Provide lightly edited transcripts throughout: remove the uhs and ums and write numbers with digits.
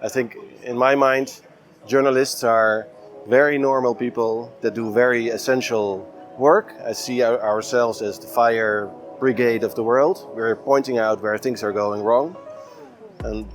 I think, in my mind, journalists are very normal people that do very essential work. I see ourselves as the fire brigade of the world. We're pointing out where things are going wrong,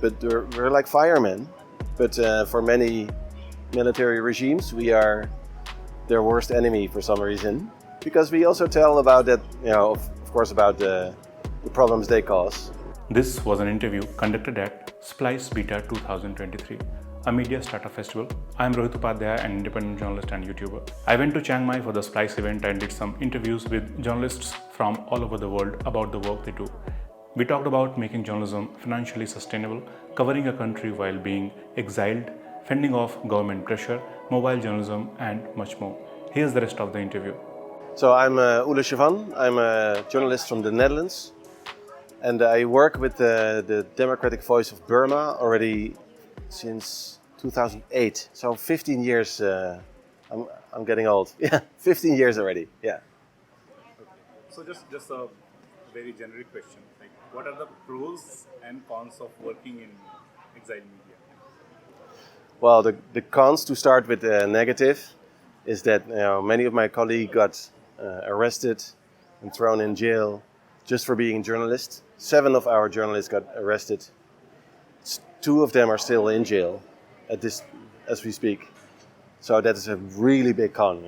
but we're like firemen. But for many military regimes, we are their worst enemy for some reason, because we also tell about that, of course, about the problems they cause. This was an interview conducted at Splice Beta 2023, a media startup festival. I am Rohit Upadhyay, an independent journalist and YouTuber. I went to Chiang Mai for the Splice event and did some interviews with journalists from all over the world about the work they do. We talked about making journalism financially sustainable, covering a country while being exiled, fending off government pressure, mobile journalism, and much more. Here's the rest of the interview. So I'm Chavannes. I'm a journalist from the Netherlands, and I work with the Democratic Voice of Burma already since 2008. So 15 years. I'm getting old. Yeah, 15 years already. Yeah. Okay. So just a very generic question. Like, what are the pros and cons of working in exile media? Well, the cons, to start with the negative, is that many of my colleagues got arrested and thrown in jail just for being journalists. 7 of our journalists got arrested. 2 of them are still in jail as we speak. So that is a really big con.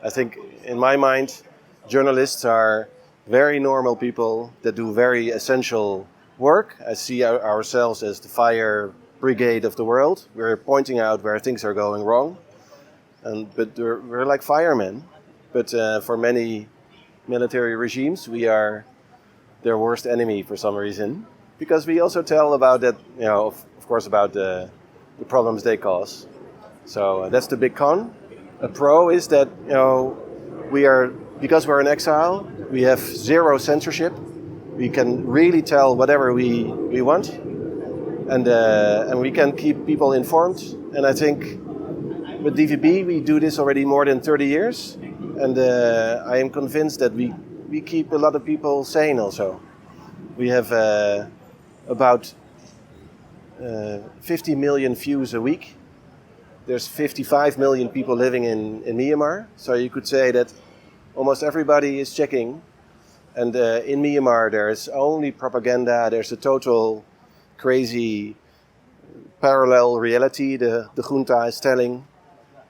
I think, in my mind, journalists are very normal people that do very essential work. I see ourselves as the fire brigade of the world. We're pointing out where things are going wrong, but we're like firemen. But for many military regimes, we are their worst enemy for some reason, because we also tell about that, of course, about the problems they cause. So that's the big con. A pro is that because we're in exile, we have zero censorship. We can really tell whatever we want, and we can keep people informed. And I think with DVB we do this already more than 30 years, and I am convinced that we keep a lot of people sane also. We have about 50 million views a week. There's 55 million people living in Myanmar, so you could say that almost everybody is checking. And in Myanmar there's only propaganda, there's a total crazy parallel reality the junta is telling.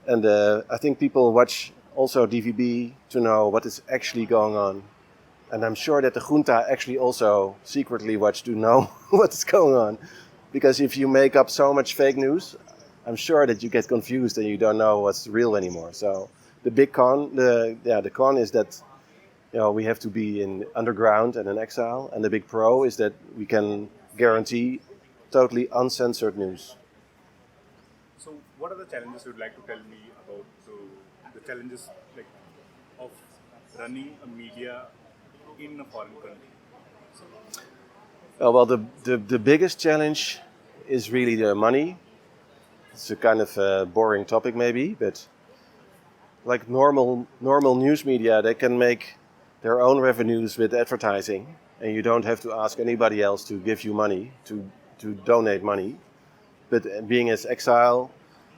And I think people watch also DVB to know what is actually going on. And I'm sure that the junta actually also secretly watch to know what is going on. Because if you make up so much fake news, I'm sure that you get confused and you don't know what's real anymore. So the big con, the con is that we have to be in underground and in exile. And the big pro is that we can guarantee totally uncensored news. So what are the challenges you'd like to tell me about the challenges of running a media in a foreign country? Well, the biggest challenge is really the money. It's a kind of a boring topic maybe, but like normal news media, they can make their own revenues with advertising, and you don't have to ask anybody else to give you money, to donate money. But being as exile,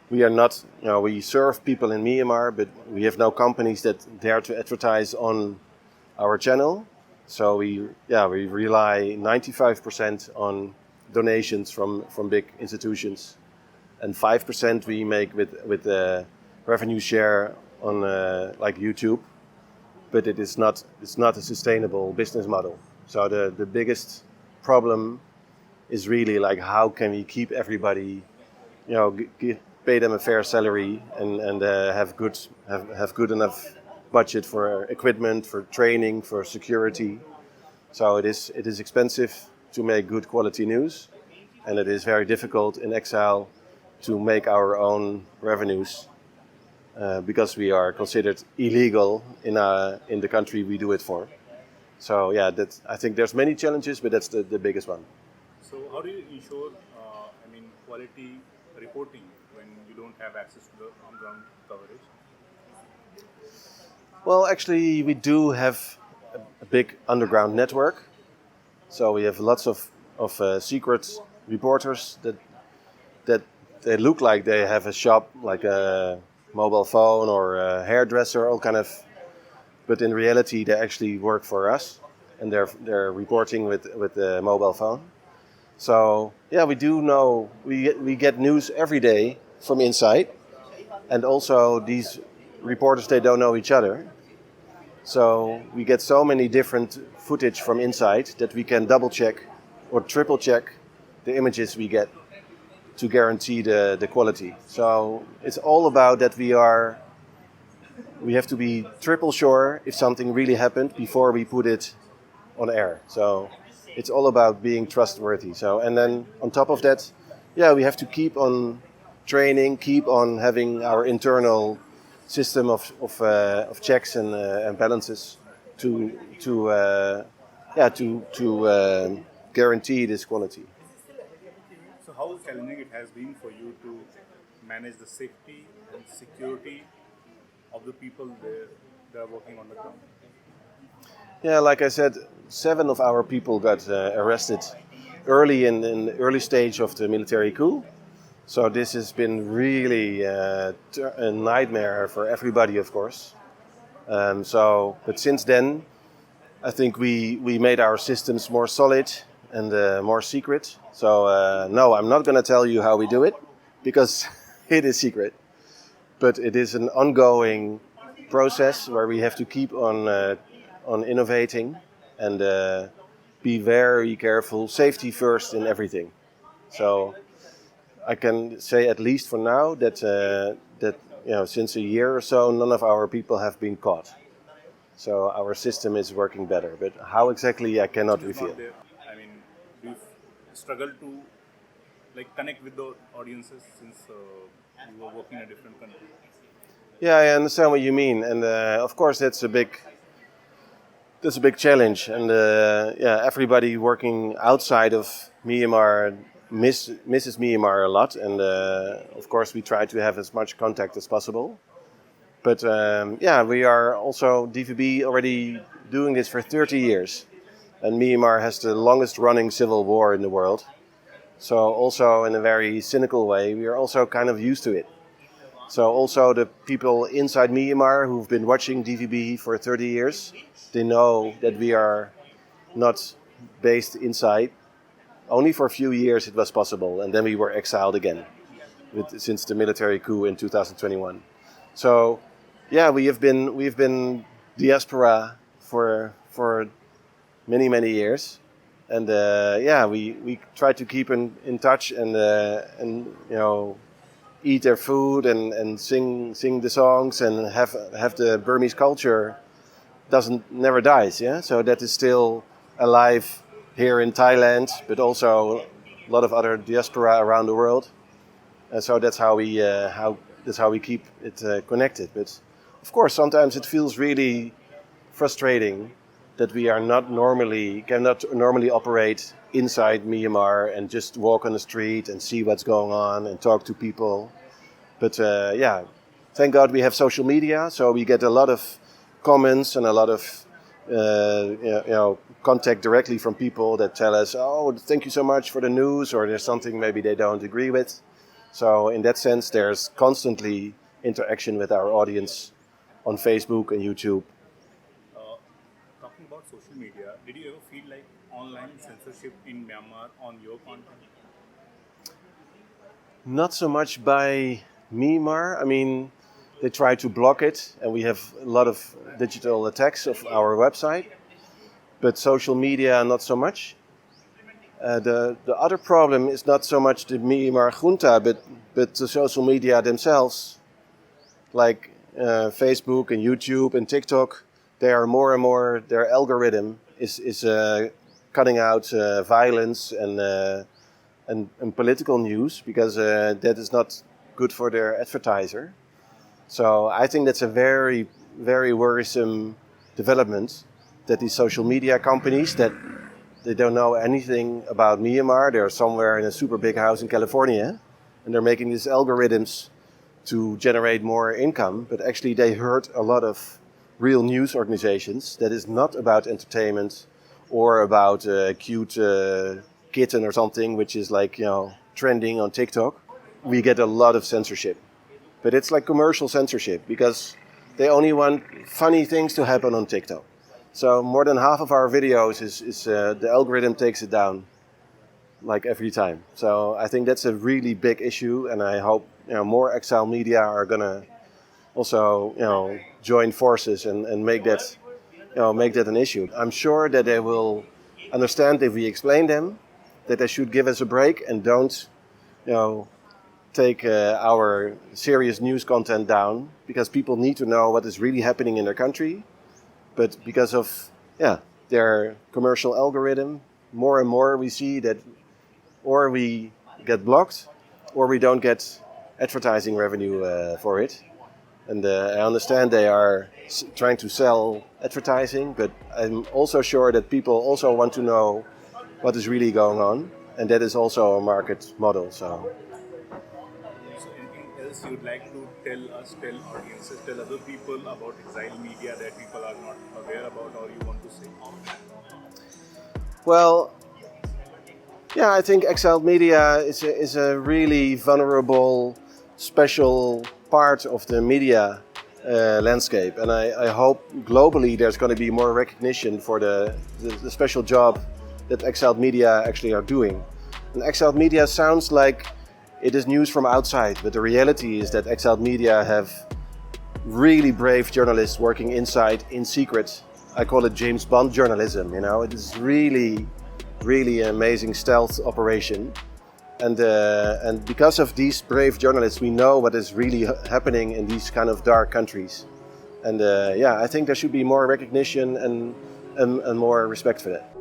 we are not, we serve people in Myanmar, but we have no companies that dare to advertise on our channel. So we rely 95% on donations from big institutions, and 5% we make with the revenue share on like YouTube. But it's not a sustainable business model. So the biggest problem is really like, how can we keep everybody, pay them a fair salary and have good enough budget for equipment, for training, for security. So it is expensive to make good quality news, and it is very difficult in exile to make our own revenues because we are considered illegal in the country we do it for. So I think there's many challenges, but that's the biggest one. So how do you ensure quality reporting when you don't have access to the on-ground coverage? Well, actually, we do have a big underground network. So we have lots of secret reporters that they look like they have a shop, like a mobile phone or a hairdresser, all kind of. But in reality, they actually work for us, and they're reporting with the mobile phone. So yeah, we do know we get news every day from inside, and also these reporters, they don't know each other. So we get so many different footage from inside that we can double check or triple check the images we get to guarantee the quality. So it's all about that we have to be triple sure if something really happened before we put it on air. So it's all about being trustworthy. So, and then on top of that, yeah, we have to keep on training, keep on having our internal system of checks and balances to guarantee this quality. So how challenging it has been for you to manage the safety and security of the people there that are working on the ground? Yeah, like I said, 7 of our people got arrested early in the early stage of the military coup. So this has been really a nightmare for everybody, of course. But since then, I think we made our systems more solid and more secret. So no, I'm not going to tell you how we do it because it is secret. But it is an ongoing process where we have to keep on innovating and be very careful. Safety first in everything. So I can say at least for now that since a year or so, none of our people have been caught. So our system is working better. But how exactly, I cannot reveal. I mean, do you struggle to connect with the audiences since you were working in a different country? Yeah, I understand what you mean, and of course that's a big challenge. And everybody working outside of Myanmar misses Myanmar a lot, and of course we try to have as much contact as possible. But we are also DVB already doing this for 30 years, and Myanmar has the longest running civil war in the world. So also in a very cynical way, we are also kind of used to it. So also the people inside Myanmar who've been watching DVB for 30 years, they know that we are not based inside. Only for a few years it was possible, and then we were exiled again since the military coup in 2021. So yeah, we've been diaspora for many years, and we try to keep in touch and eat their food and sing the songs and have the Burmese culture never dies. Yeah, so that is still alive here in Thailand, but also a lot of other diaspora around the world. And so that's how we keep it connected. But of course, sometimes it feels really frustrating that we are cannot normally operate inside Myanmar and just walk on the street and see what's going on and talk to people. But thank God we have social media, so we get a lot of comments and a lot of contact directly from people that tell us, oh, thank you so much for the news, or there's something maybe they don't agree with. So in that sense, there's constantly interaction with our audience on Facebook and YouTube. Talking about social media, did you ever feel like online censorship in Myanmar on your content? Not so much by Myanmar. I mean, they try to block it, and we have a lot of digital attacks of our website. But social media, not so much. The other problem is not so much the Myanmar junta, but the social media themselves, like Facebook and YouTube and TikTok. They are more and more, their algorithm is cutting out violence and political news, because that is not good for their advertiser. So I think that's a very, very worrisome development, that these social media companies, that they don't know anything about Myanmar. They're somewhere in a super big house in California, and they're making these algorithms to generate more income. But actually they hurt a lot of real news organizations that is not about entertainment or about a cute kitten or something, which is trending on TikTok. we get a lot of censorship. But it's like commercial censorship because they only want funny things to happen on TikTok. So more than half of our videos is the algorithm takes it down like every time. So I think that's a really big issue, and I hope more exile media are gonna also join forces and make that an issue. I'm sure that they will understand if we explain them that they should give us a break and don't take our serious news content down, because people need to know what is really happening in their country. But because of their commercial algorithm, more and more we see that or we get blocked or we don't get advertising revenue for it. And I understand they are trying to sell advertising, but I'm also sure that people also want to know what is really going on, and that is also a market model. So anything else you'd like to tell us, tell audiences, tell other people about exile media that people are not aware about, or you want to say? Well, I think exiled media is a really vulnerable, special part of the media landscape, and I hope globally there's going to be more recognition for the special job that exiled media actually are doing. And exiled media sounds like it is news from outside, but the reality is that exiled media have really brave journalists working inside in secret. I call it James Bond journalism. It is really an amazing stealth operation. And because of these brave journalists, we know what is really happening in these kind of dark countries. And I think there should be more recognition and more respect for that.